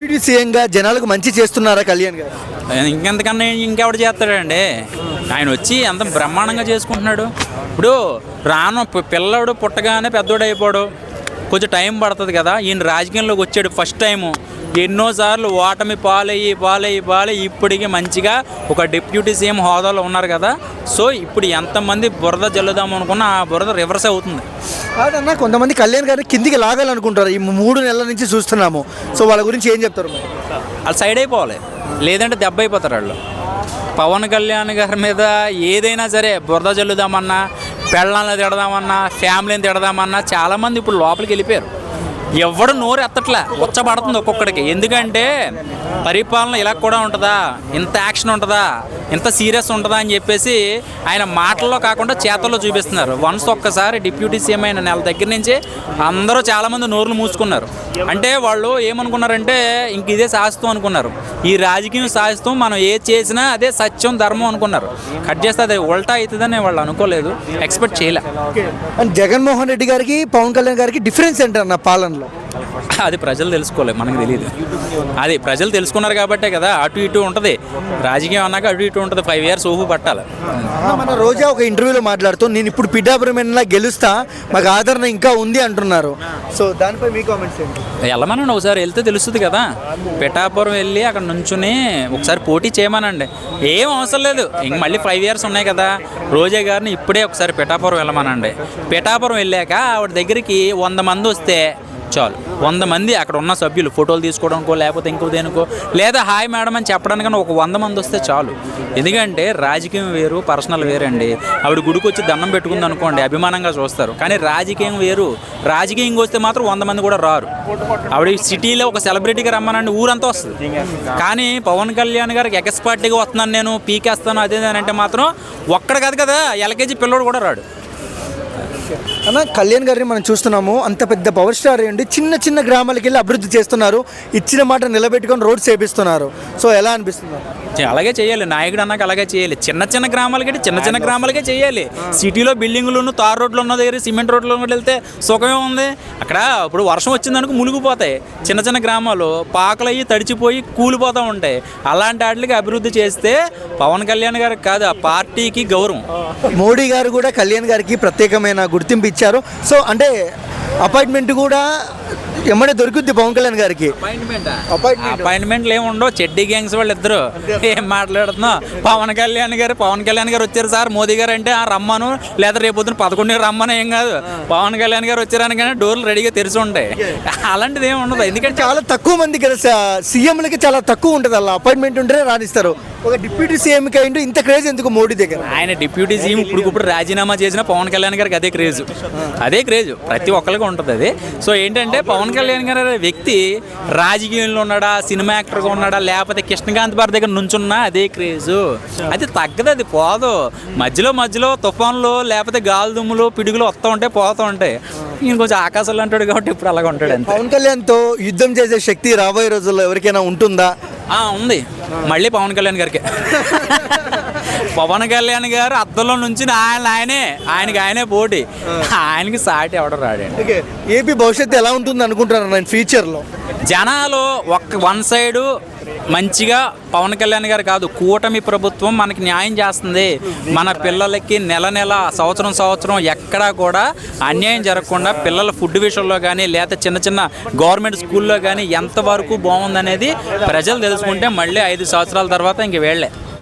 Deputy సీఎంగా జనాలకు మంచి చేస్తున్నారా కళ్యాణ్ గారు? ఇంకెంతకన్నా ఇంకెవడు చేస్తాడండి. ఆయన వచ్చి ఎంత బ్రహ్మాండంగా చేసుకుంటున్నాడు. ఇప్పుడు రాను పిల్లడు పుట్టగానే పెద్దోడు అయిపోడు, కొంచెం టైం పడుతుంది కదా. ఈయన రాజకీయంలోకి వచ్చాడు ఫస్ట్ టైము, ఎన్నోసార్లు ఓటమి పాలయ్యి ఇప్పటికీ మంచిగా ఒక డిప్యూటీ సీఎం హోదాలో ఉన్నారు కదా. సో ఇప్పుడు ఎంతమంది బురద జల్లుదాం అనుకున్నా ఆ బురద రివర్స్ అవుతుంది. కాదన్నా, కొంతమంది కళ్యాణ్ గారిని కిందికి లాగాలనుకుంటారు. ఈ 3 నెలల నుంచి చూస్తున్నాము. సో వాళ్ళ గురించి ఏం చెప్తారు? వాళ్ళు సైడ్ అయిపోవాలి, లేదంటే దెబ్బ అయిపోతారు వాళ్ళు. పవన్ కళ్యాణ్ గారి మీద ఏదైనా సరే బురద జల్లుదామన్నా, పెళ్ళాలను తిడదామన్నా, ఫ్యామిలీని తిడదామన్నా చాలామంది ఇప్పుడు లోపలికి వెళ్ళిపోయారు. ఎవడు నోరు ఎత్తట్లే, ఉచ్చబడుతుంది ఒక్కొక్కడికి. ఎందుకంటే పరిపాలన ఇలా కూడా ఉంటుందా, ఇంత యాక్షన్ ఉంటుందా, ఇంత సీరియస్ ఉంటుందా అని చెప్పేసి ఆయన మాటల్లో కాకుండా చేతల్లో చూపిస్తున్నారు. వన్స్ ఒక్కసారి డిప్యూటీ సీఎం అయిన నెల దగ్గర నుంచి అందరూ చాలామంది నోరులు మూసుకున్నారు. అంటే వాళ్ళు ఏమనుకున్నారంటే ఇంక ఇదే శాస్త్రం అనుకున్నారు. ఈ రాజకీయం శాస్త్రం, మనం ఏది చేసినా అదే సత్యం ధర్మం అనుకున్నారు. కట్ చేస్తే అది ఉల్టా అవుతుందని వాళ్ళు అనుకోలేదు, ఎక్స్పెక్ట్ చేయలే. జగన్మోహన్ రెడ్డి గారికి పవన్ కళ్యాణ్ గారికి డిఫరెన్స్ ఏంటన్న పాలనలో? అది ప్రజలు తెలుసుకోలేదు, మనకు తెలియదు. అది ప్రజలు తెలుసుకున్నారు కాబట్టే కదా అటు ఇటు ఉంటుంది. రాజకీయం అన్నాక అటు ఇటు ఉంటుంది. 5 years ఊపు పట్టాలి. మన రోజా ఒక ఇంటర్వ్యూలో మాట్లాడుతూ నేను ఇప్పుడు పిఠాపురం గెలుస్తా, మాకు ఆదరణ ఇంకా ఉంది అంటున్నారు. సో దానిపై మీ కామెంట్స్ ఏంటి? వెళ్ళమనండి, ఒకసారి వెళ్తే తెలుస్తుంది కదా. పిఠాపురం వెళ్ళి అక్కడ నుంచుని ఒకసారి పోటీ చేయమనండి. ఏం అవసరం లేదు, ఇంక మళ్ళీ 5 years ఉన్నాయి కదా. రోజా గారిని ఇప్పుడే ఒకసారి పిఠాపురం వెళ్ళమనండి. పిఠాపురం వెళ్ళాక ఆవిడ దగ్గరికి 100 మంది వస్తే చాలు. 100 మంది అక్కడ ఉన్న సభ్యులు ఫోటోలు తీసుకోవడానికో లేకపోతే ఇంకో దేనికో, లేదా హాయ్ మేడం అని చెప్పడానికన్నా ఒక 100 మంది వస్తే చాలు. ఎందుకంటే రాజకీయం వేరు, పర్సనల్ వేరండి. ఆవిడ గుడికి వచ్చి దండం పెట్టుకుంది అనుకోండి, అభిమానంగా చూస్తారు. కానీ రాజకీయం వేరు. రాజకీయంగా వస్తే మాత్రం 100 మంది కూడా రారు. ఆవిడ సిటీలో ఒక సెలబ్రిటీగా రమ్మనండి ఊరంతా వస్తుంది. కానీ పవన్ కళ్యాణ్ గారికి ఎక్స్పర్ట్గా వస్తున్నాను, నేను పీకేస్తాను అదే అని అంటే మాత్రం ఒక్కడ కాదు కదా, LKG పిల్లోడు కూడా రాడు. అన్న, కళ్యాణ్ గారిని మనం చూస్తున్నాము, అంత పెద్ద పవర్ స్టార్ అండి. చిన్న చిన్న గ్రామాలకు వెళ్ళి అభివృద్ధి చేస్తున్నారు, ఇచ్చిన మాట నిలబెట్టుకొని రోడ్స్ వేపిస్తున్నారు. సో ఎలా అనిపిస్తుంది? అలాగే చేయాలి, నాయకుడు అన్నాక అలాగే చేయాలి. చిన్న గ్రామాలకే చేయాలి. సిటీలో బిల్డింగులు, తార్ రోడ్లు ఉన్న దగ్గర సిమెంట్ రోడ్లు వెళ్తే సుఖమే ఉంది. అక్కడ ఇప్పుడు వర్షం వచ్చిందనుకో మునిగిపోతాయి. చిన్న గ్రామాలు పాకలు అయ్యి తడిచిపోయి కూలిపోతూ ఉంటాయి. అలాంటి వాటికి అభివృద్ధి చేస్తే పవన్ కళ్యాణ్ గారికి కాదు, ఆ పార్టీకి గౌరవం. మోడీ గారు కూడా కళ్యాణ్ గారికి ప్రత్యేకమైన గుర్తింపు ఇచ్చారు. సో అంటే అపాయింట్మెంట్ కూడా ఎమ్మడే దొరుకుద్ది పవన్ కళ్యాణ్ గారికి. అపాయింట్మెంట్లు ఏమి ఉండవు. చెడ్డీ గ్యాంగ్స్ వాళ్ళు ఇద్దరు ఏం మాట్లాడుతున్నావు. పవన్ కళ్యాణ్ గారు వచ్చారు సార్, మోదీ గారు అంటే రమ్మను, లేదా రేపు పొద్దున 11 రమ్మను, ఏం కాదు. పవన్ కళ్యాణ్ గారు వచ్చారని కానీ డోర్లు రెడీగా తెరిచి ఉంటాయి. అలాంటిది ఏమి ఉండదు. ఎందుకంటే చాలా తక్కువ మంది కదా సీఎంలకి, చాలా తక్కువ ఉంటుంది. అలా అపాయింట్మెంట్ ఉంటేనే రాణిస్తారు. ఒక డిప్యూటీ సీఎంకి అయింటూ ఇంత క్రేజ్ ఎందుకు మోడీ దగ్గర? ఆయన డిప్యూటీ సీఎం ఇప్పుడు రాజీనామా చేసిన పవన్ కళ్యాణ్ గారికి అదే క్రేజ్ ప్రతి ఒక్కరికి ఉంటుంది అది. సో ఏంటంటే పవన్ కళ్యాణ్ గారు వ్యక్తి రాజకీయంలో ఉన్నాడా, సినిమా యాక్టర్గా ఉన్నాడా, లేకపోతే కృష్ణకాంత్ బార్ దగ్గర నుంచున్నా అదే క్రేజు. అది తగ్గదు, అది పోదు. మధ్యలో తుఫాన్లు లేకపోతే గాలి దుమ్ములు పిడుగులు వస్తూ ఉంటాయి, పోతూ ఉంటాయి. ఈయన కొంచెం ఆకాశంలో అంటాడు కాబట్టి ఇప్పుడు అలాగ ఉంటాడు. పవన్ కళ్యాణ్తో యుద్ధం చేసే శక్తి రాబోయే రోజుల్లో ఎవరికైనా ఉంటుందా? ఉంది, మళ్ళీ పవన్ కళ్యాణ్ గారికి. పవన్ కళ్యాణ్ గారు అద్దంలో నుంచి ఆయనే పోటీ. ఆయనకి సాటి ఎవడో రాడండి. ఏపీ భవిష్యత్తు ఎలా ఉంటుంది అనుకుంటున్నారు ఫ్యూచర్లో? జనాలు వన్ సైడు మంచిగా పవన్ కళ్యాణ్ గారు కాదు, కూటమి ప్రభుత్వం మనకి న్యాయం చేస్తుంది. మన పిల్లలకి నెల సంవత్సరం ఎక్కడా కూడా అన్యాయం జరగకుండా పిల్లల ఫుడ్ విషయంలో కానీ లేదా చిన్న గవర్నమెంట్ స్కూల్లో కానీ ఎంతవరకు బాగుందనేది ప్రజలు తెలుసుకుంటే మళ్ళీ 5 సంవత్సరాల తర్వాత ఇంక వేళ్లే.